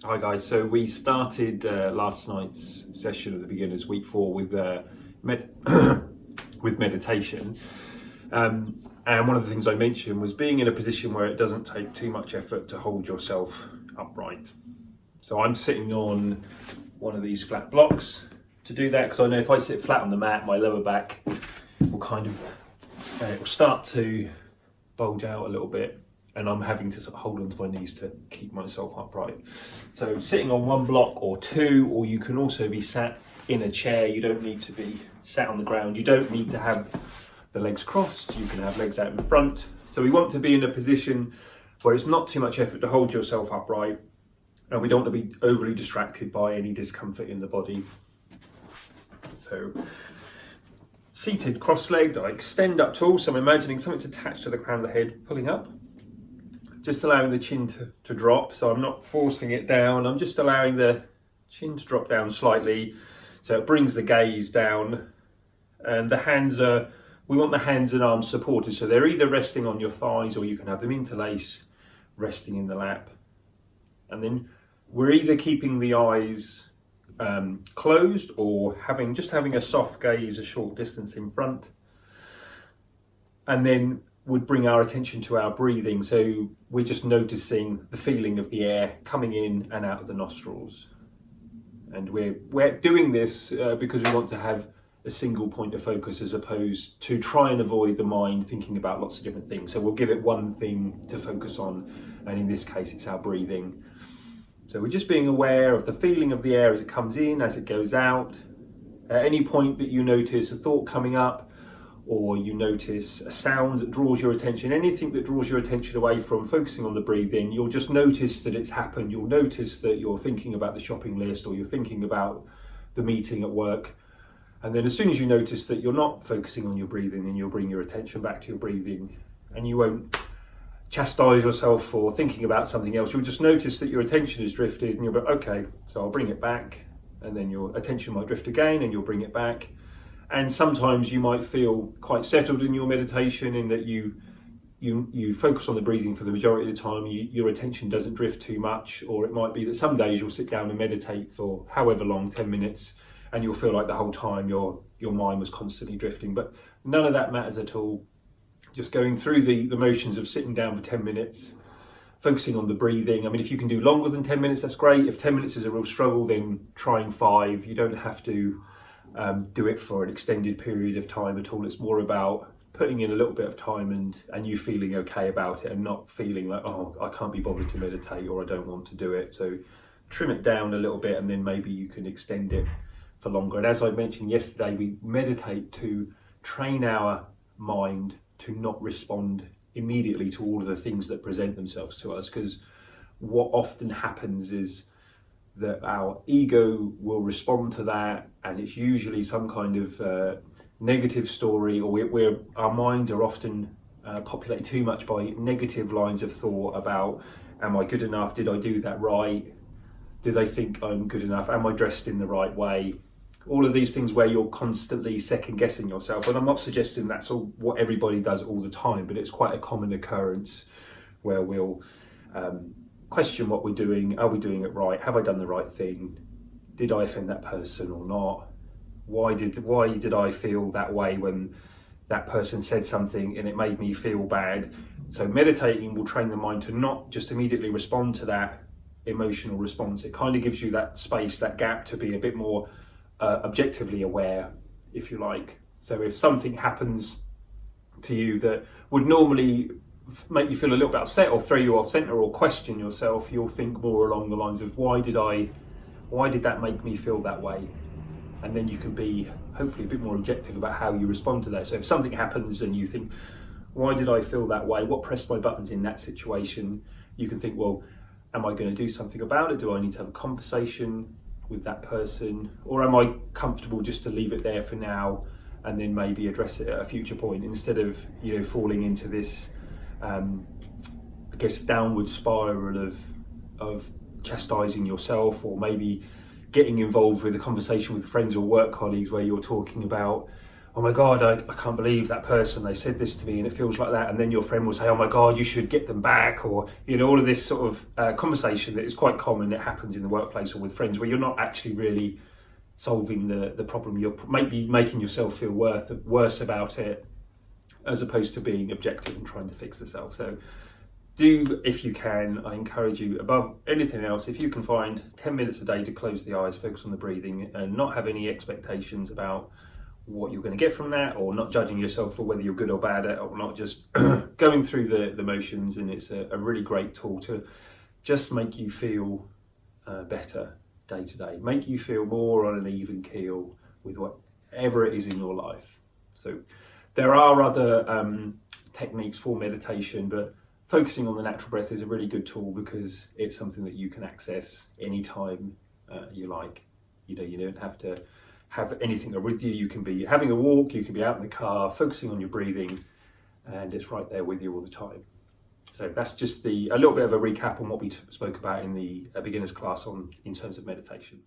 Hi guys, so we started last night's session of the beginners week 4 with with meditation, and one of the things I mentioned was being in a position where it doesn't take too much effort to hold yourself upright. So I'm sitting on one of these flat blocks to do that, because I know if I sit flat on the mat, my lower back will it will start to bulge out a little bit, and I'm having to sort of hold onto my knees to keep myself upright. So sitting on one block or two, or you can also be sat in a chair. You don't need to be sat on the ground. You don't need to have the legs crossed. You can have legs out in front. So we want to be in a position where it's not too much effort to hold yourself upright, and we don't want to be overly distracted by any discomfort in the body. So seated cross-legged, I extend up tall, so I'm imagining something's attached to the crown of the head, pulling up. Just allowing the chin to drop, so I'm not forcing it down. I'm just allowing the chin to drop down slightly, so it brings the gaze down. And we want the hands and arms supported, so they're either resting on your thighs, or you can have them interlace, resting in the lap. And then we're either keeping the eyes closed, or having a soft gaze a short distance in front. And then would bring our attention to our breathing. So we're just noticing the feeling of the air coming in and out of the nostrils. And we're doing this because we want to have a single point of focus, as opposed to try and avoid the mind thinking about lots of different things. So we'll give it one thing to focus on, and in this case it's our breathing. So we're just being aware of the feeling of the air as it comes in, as it goes out. At any point that you notice a thought coming up, or you notice a sound that draws your attention, anything that draws your attention away from focusing on the breathing, you'll just notice that it's happened. You'll notice that you're thinking about the shopping list, or you're thinking about the meeting at work. And then as soon as you notice that you're not focusing on your breathing, then you'll bring your attention back to your breathing, and you won't chastise yourself for thinking about something else. You'll just notice that your attention has drifted, and you'll be, okay, so I'll bring it back. And then your attention might drift again, and you'll bring it back. And sometimes you might feel quite settled in your meditation, in that you focus on the breathing for the majority of the time. Your attention doesn't drift too much. Or it might be that some days you'll sit down and meditate for however long, 10 minutes, and you'll feel like the whole time your mind was constantly drifting. But none of that matters at all. Just going through the motions of sitting down for 10 minutes, focusing on the breathing. I mean, if you can do longer than 10 minutes, that's great. If 10 minutes is a real struggle, then trying 5. You don't have to do it for an extended period of time at all. It's more about putting in a little bit of time and you feeling okay about it, and not feeling like, oh, I can't be bothered to meditate, or I don't want to do it. So trim it down a little bit, and then maybe you can extend it for longer. And as I mentioned yesterday, we meditate to train our mind to not respond immediately to all of the things that present themselves to us, because what often happens is that our ego will respond to that, and it's usually some kind of negative story, or our minds are often populated too much by negative lines of thought about, am I good enough? Did I do that right? Do they think I'm good enough? Am I dressed in the right way? All of these things where you're constantly second guessing yourself. And I'm not suggesting that's all what everybody does all the time, but it's quite a common occurrence where we'll question what we're doing. Are we doing it right? Have I done the right thing? Did I offend that person or not? Why did I feel that way when that person said something and it made me feel bad? So meditating will train the mind to not just immediately respond to that emotional response. It kind of gives you that space, that gap, to be a bit more objectively aware, if you like. So if something happens to you that would normally make you feel a little bit upset, or throw you off center, or question yourself, you'll think more along the lines of, why did that make me feel that way? And then you can be hopefully a bit more objective about how you respond to that. So if something happens and you think, why did I feel that way? What pressed my buttons in that situation? You can think, well, am I going to do something about it? Do I need to have a conversation with that person? Or am I comfortable just to leave it there for now, and then maybe address it at a future point, instead of falling into this downward spiral of chastising yourself, or maybe getting involved with a conversation with friends or work colleagues where you're talking about, oh my God, I can't believe that person, they said this to me and it feels like that. And then your friend will say, oh my God, you should get them back. Or, you know, all of this sort of conversation that is quite common that happens in the workplace or with friends, where you're not actually really solving the problem. You're maybe making yourself feel worse about it, as opposed to being objective and trying to fix the self. So do, if you can, I encourage you above anything else, if you can find 10 minutes a day to close the eyes, focus on the breathing, and not have any expectations about what you're going to get from that, or not judging yourself for whether you're good or bad at it, or not, just going through the motions. And it's a really great tool to just make you feel better day to day, make you feel more on an even keel with whatever it is in your life. So there are other techniques for meditation, but focusing on the natural breath is a really good tool, because it's something that you can access anytime you like. You know, you don't have to have anything with you. You can be having a walk, you can be out in the car, focusing on your breathing, and it's right there with you all the time. So that's just a little bit of a recap on what we spoke about in the beginner's class in terms of meditation.